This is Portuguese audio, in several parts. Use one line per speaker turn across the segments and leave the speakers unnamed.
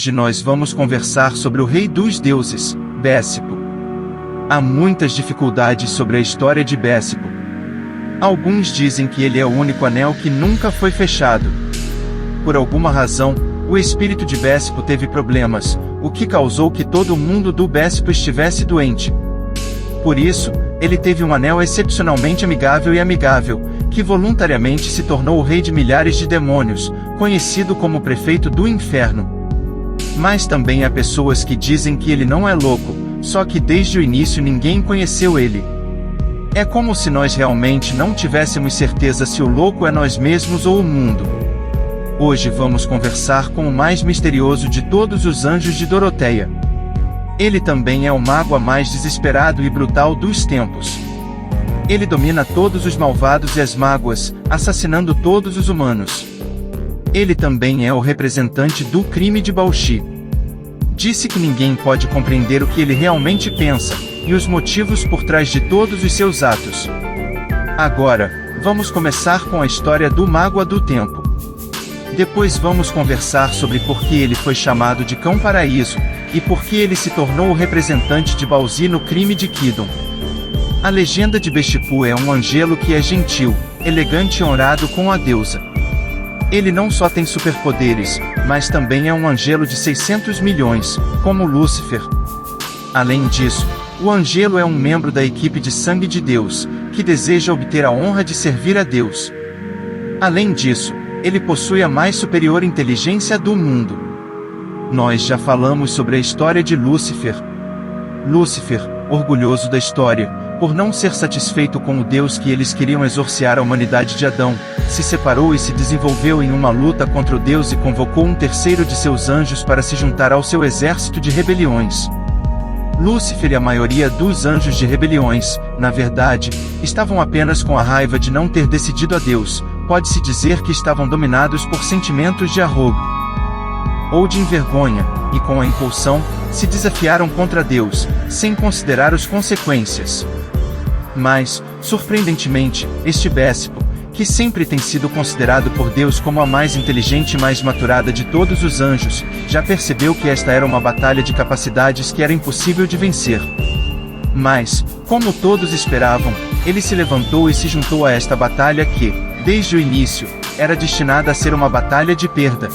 Hoje nós vamos conversar sobre o rei dos deuses, Bésipo. Há muitas dificuldades sobre a história de Bésipo. Alguns dizem que ele é o único anel que nunca foi fechado. Por alguma razão, o espírito de Bésipo teve problemas, o que causou que todo mundo do Bésipo estivesse doente. Por isso, ele teve um anel excepcionalmente amigável, que voluntariamente se tornou o rei de milhares de demônios, conhecido como prefeito do inferno. Mas também há pessoas que dizem que ele não é louco, só que desde o início ninguém conheceu ele. É como se nós realmente não tivéssemos certeza se o louco é nós mesmos ou o mundo. Hoje vamos conversar com o mais misterioso de todos os anjos de Doroteia. Ele também é o mago mais desesperado e brutal dos tempos. Ele domina todos os malvados e as mágoas, assassinando todos os humanos. Ele também é o representante do crime de Bauxi. Disse que ninguém pode compreender o que ele realmente pensa, e os motivos por trás de todos os seus atos. Agora, vamos começar com a história do Mágoa do Tempo. Depois vamos conversar sobre por que ele foi chamado de Cão Paraíso, e por que ele se tornou o representante de Bauxi no crime de Kidon. A legenda de Bésipo é um angelo que é gentil, elegante e honrado com a deusa. Ele não só tem superpoderes, mas também é um angelo de 600 milhões, como Lúcifer. Além disso, o angelo é um membro da equipe de sangue de Deus, que deseja obter a honra de servir a Deus. Além disso, ele possui a mais superior inteligência do mundo. Nós já falamos sobre a história de Lúcifer. Lúcifer, orgulhoso da história, por não ser satisfeito com o Deus que eles queriam exorciar a humanidade de Adão, se separou e se desenvolveu em uma luta contra o Deus e convocou um terceiro de seus anjos para se juntar ao seu exército de rebeliões. Lúcifer e a maioria dos anjos de rebeliões, na verdade, estavam apenas com a raiva de não ter decidido a Deus, pode-se dizer que estavam dominados por sentimentos de arrogo ou de envergonha, e com a impulsão, se desafiaram contra Deus, sem considerar as consequências. Mas, surpreendentemente, este Bésipo, que sempre tem sido considerado por Deus como a mais inteligente e mais maturada de todos os anjos, já percebeu que esta era uma batalha de capacidades que era impossível de vencer. Mas, como todos esperavam, ele se levantou e se juntou a esta batalha que, desde o início, era destinada a ser uma batalha de perda.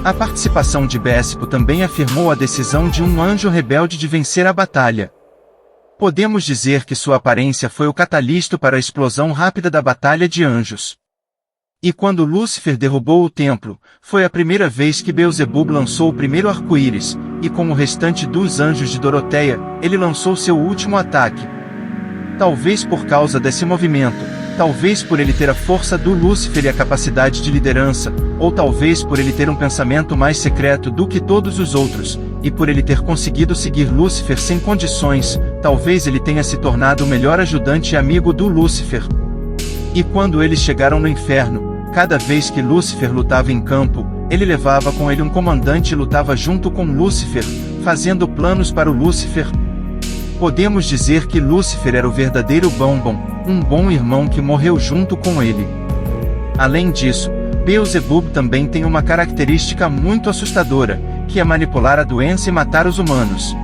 A participação de Bésipo também afirmou a decisão de um anjo rebelde de vencer a batalha. Podemos dizer que sua aparência foi o catalítico para a explosão rápida da batalha de anjos. E quando Lúcifer derrubou o templo, foi a primeira vez que Beelzebub lançou o primeiro arco-íris, e como o restante dos anjos de Doroteia, ele lançou seu último ataque. Talvez por causa desse movimento, talvez por ele ter a força do Lúcifer e a capacidade de liderança, ou talvez por ele ter um pensamento mais secreto do que todos os outros, e por ele ter conseguido seguir Lúcifer sem condições, talvez ele tenha se tornado o melhor ajudante e amigo do Lúcifer. E quando eles chegaram no inferno, cada vez que Lúcifer lutava em campo, ele levava com ele um comandante e lutava junto com Lúcifer, fazendo planos para o Lúcifer. Podemos dizer que Lúcifer era o verdadeiro Bombom, um bom irmão que morreu junto com ele. Além disso, Beelzebub também tem uma característica muito assustadora, que é manipular a doença e matar os humanos.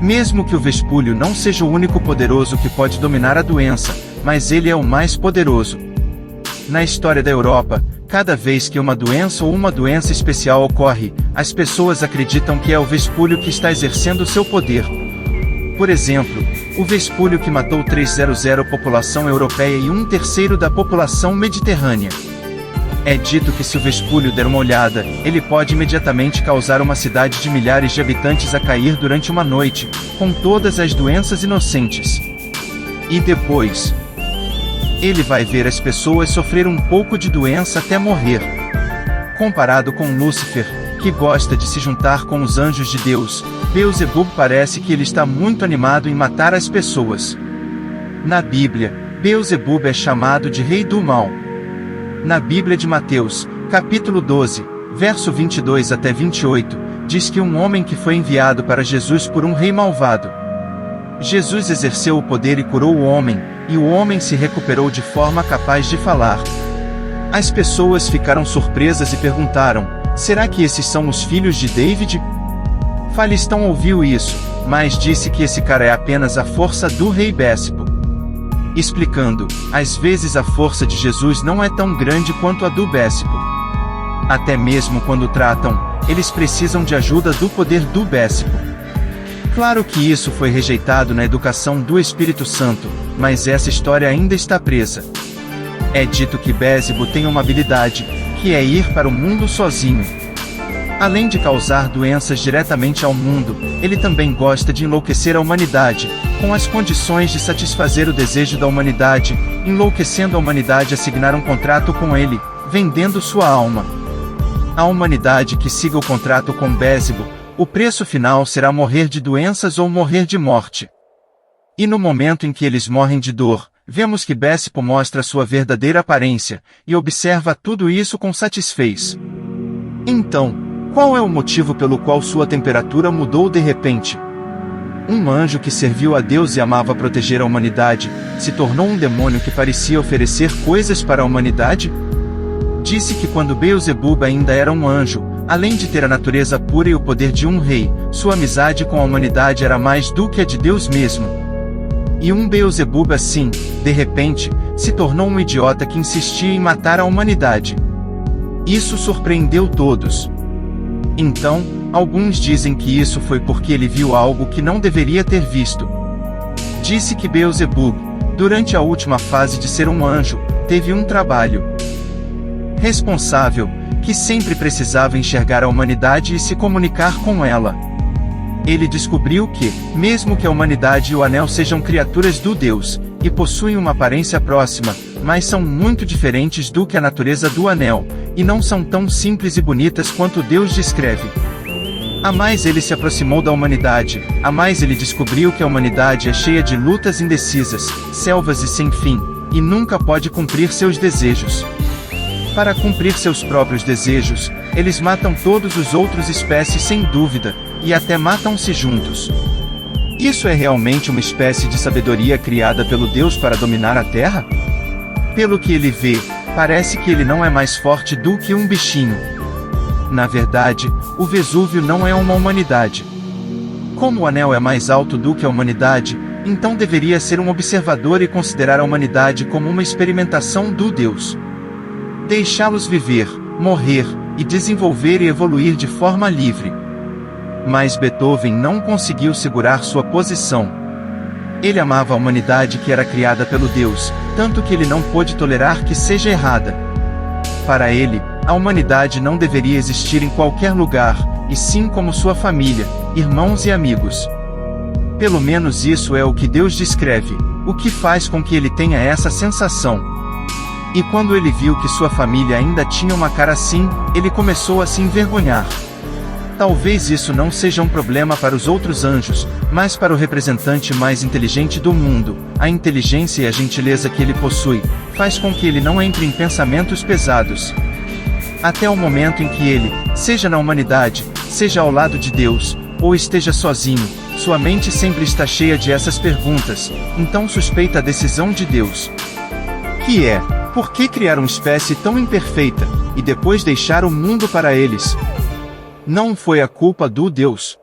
Mesmo que o Vespúlio não seja o único poderoso que pode dominar a doença, mas ele é o mais poderoso. Na história da Europa, cada vez que uma doença ou uma doença especial ocorre, as pessoas acreditam que é o Vespúlio que está exercendo seu poder. Por exemplo, o Vespúlio que matou 300 população europeia e 1/3 da população mediterrânea. É dito que se o Vespúlio der uma olhada, ele pode imediatamente causar uma cidade de milhares de habitantes a cair durante uma noite, com todas as doenças inocentes. E depois, ele vai ver as pessoas sofrer um pouco de doença até morrer. Comparado com Lúcifer, que gosta de se juntar com os anjos de Deus, Beelzebub parece que ele está muito animado em matar as pessoas. Na Bíblia, Beelzebub é chamado de Rei do Mal. Na Bíblia de Mateus, capítulo 12, verso 22 até 28, diz que um homem que foi enviado para Jesus por um rei malvado. Jesus exerceu o poder e curou o homem, e o homem se recuperou de forma capaz de falar. As pessoas ficaram surpresas e perguntaram: Será que esses são os filhos de David? Falistão ouviu isso, mas disse que esse cara é apenas a força do rei Bésipo. Explicando, às vezes a força de Jesus não é tão grande quanto a do Bésipo. Até mesmo quando tratam, eles precisam de ajuda do poder do Bésipo. Claro que isso foi rejeitado na educação do Espírito Santo, mas essa história ainda está presa. É dito que Bésipo tem uma habilidade, que é ir para o mundo sozinho. Além de causar doenças diretamente ao mundo, ele também gosta de enlouquecer a humanidade, com as condições de satisfazer o desejo da humanidade, enlouquecendo a humanidade a assinar um contrato com ele, vendendo sua alma. A humanidade que siga o contrato com Bésipo, o preço final será morrer de doenças ou morrer de morte. E no momento em que eles morrem de dor, vemos que Bésipo mostra sua verdadeira aparência, e observa tudo isso com satisfez. Então, qual é o motivo pelo qual sua temperatura mudou de repente? Um anjo que serviu a Deus e amava proteger a humanidade, se tornou um demônio que parecia oferecer coisas para a humanidade? Disse que quando Beelzebub ainda era um anjo, além de ter a natureza pura e o poder de um rei, sua amizade com a humanidade era mais do que a de Deus mesmo. E um Beelzebub assim, de repente, se tornou um idiota que insistia em matar a humanidade. Isso surpreendeu todos. Então, alguns dizem que isso foi porque ele viu algo que não deveria ter visto. Disse que Beelzebub, durante a última fase de ser um anjo, teve um trabalho responsável, que sempre precisava enxergar a humanidade e se comunicar com ela. Ele descobriu que, mesmo que a humanidade e o anel sejam criaturas do Deus, e possuem uma aparência próxima, mas são muito diferentes do que a natureza do anel, e não são tão simples e bonitas quanto Deus descreve. A mais ele se aproximou da humanidade, a mais ele descobriu que a humanidade é cheia de lutas indecisas, selvas e sem fim, e nunca pode cumprir seus desejos. Para cumprir seus próprios desejos, eles matam todos os outros espécies sem dúvida, e até matam-se juntos. Isso é realmente uma espécie de sabedoria criada pelo Deus para dominar a Terra? Pelo que ele vê, parece que ele não é mais forte do que um bichinho. Na verdade, o Vesúvio não é uma humanidade. Como o anel é mais alto do que a humanidade, então deveria ser um observador e considerar a humanidade como uma experimentação do Deus. Deixá-los viver, morrer, e desenvolver e evoluir de forma livre. Mas Beethoven não conseguiu segurar sua posição. Ele amava a humanidade que era criada pelo Deus, tanto que ele não pôde tolerar que seja errada. Para ele, a humanidade não deveria existir em qualquer lugar, e sim como sua família, irmãos e amigos. Pelo menos isso é o que Deus descreve, o que faz com que ele tenha essa sensação. E quando ele viu que sua família ainda tinha uma cara assim, ele começou a se envergonhar. Talvez isso não seja um problema para os outros anjos, mas para o representante mais inteligente do mundo, a inteligência e a gentileza que ele possui, faz com que ele não entre em pensamentos pesados. Até o momento em que ele, seja na humanidade, seja ao lado de Deus, ou esteja sozinho, sua mente sempre está cheia de essas perguntas, então suspeita a decisão de Deus. Que é, por que criar uma espécie tão imperfeita, e depois deixar o mundo para eles? Não foi a culpa do Deus.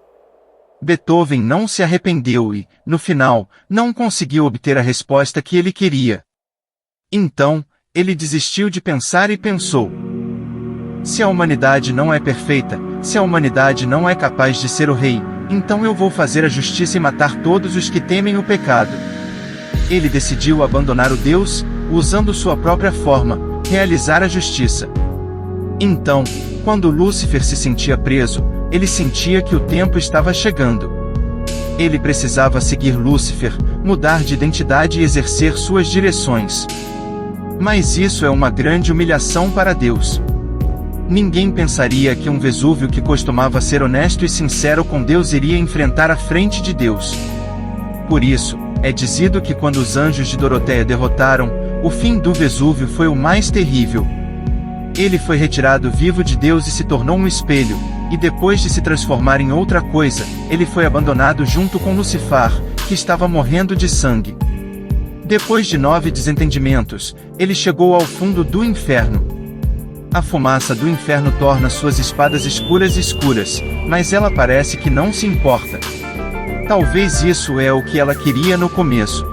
Beethoven não se arrependeu e, no final, não conseguiu obter a resposta que ele queria. Então, ele desistiu de pensar e pensou: se a humanidade não é perfeita, se a humanidade não é capaz de ser o rei, então eu vou fazer a justiça e matar todos os que temem o pecado. Ele decidiu abandonar o Deus, usando sua própria forma, realizar a justiça. Então, quando Lúcifer se sentia preso, ele sentia que o tempo estava chegando. Ele precisava seguir Lúcifer, mudar de identidade e exercer suas direções. Mas isso é uma grande humilhação para Deus. Ninguém pensaria que um Vesúvio que costumava ser honesto e sincero com Deus iria enfrentar a frente de Deus. Por isso, é dizido que quando os anjos de Doroteia derrotaram, o fim do Vesúvio foi o mais terrível. Ele foi retirado vivo de Deus e se tornou um espelho, e depois de se transformar em outra coisa, ele foi abandonado junto com Lucifer, que estava morrendo de sangue. Depois de 9 desentendimentos, ele chegou ao fundo do inferno. A fumaça do inferno torna suas espadas escuras, mas ela parece que não se importa. Talvez isso é o que ela queria no começo.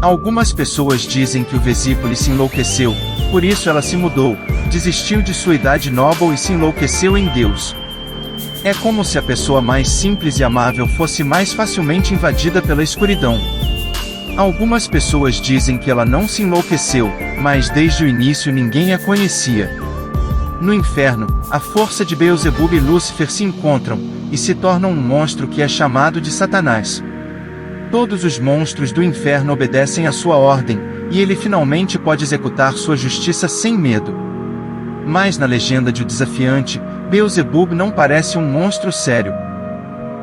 Algumas pessoas dizem que o vesículo se enlouqueceu, por isso ela se mudou, desistiu de sua idade noble e se enlouqueceu em Deus. É como se a pessoa mais simples e amável fosse mais facilmente invadida pela escuridão. Algumas pessoas dizem que ela não se enlouqueceu, mas desde o início ninguém a conhecia. No inferno, a força de Beelzebub e Lúcifer se encontram, e se tornam um monstro que é chamado de Satanás. Todos os monstros do inferno obedecem à sua ordem, e ele finalmente pode executar sua justiça sem medo. Mas na legenda de O Desafiante, Beelzebub não parece um monstro sério.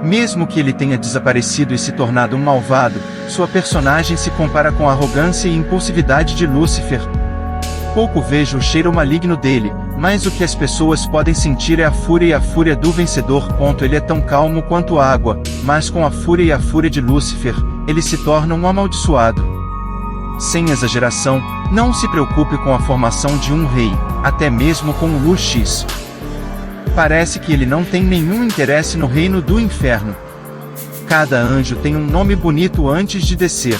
Mesmo que ele tenha desaparecido e se tornado um malvado, sua personagem se compara com a arrogância e impulsividade de Lúcifer. Pouco vejo o cheiro maligno dele, mas o que as pessoas podem sentir é a fúria do vencedor. Ele é tão calmo quanto a água, mas com a fúria de Lúcifer, ele se torna um amaldiçoado. Sem exageração, não se preocupe com a formação de um rei, até mesmo com o Lux. Parece que ele não tem nenhum interesse no reino do inferno. Cada anjo tem um nome bonito antes de descer.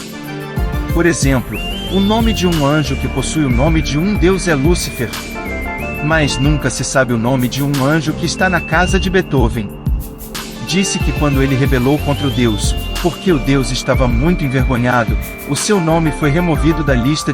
Por exemplo, o nome de um anjo que possui o nome de um deus é Lúcifer. Mas nunca se sabe o nome de um anjo que está na casa de Beethoven. Disse que quando ele rebelou contra o Deus, porque o Deus estava muito envergonhado, o seu nome foi removido da lista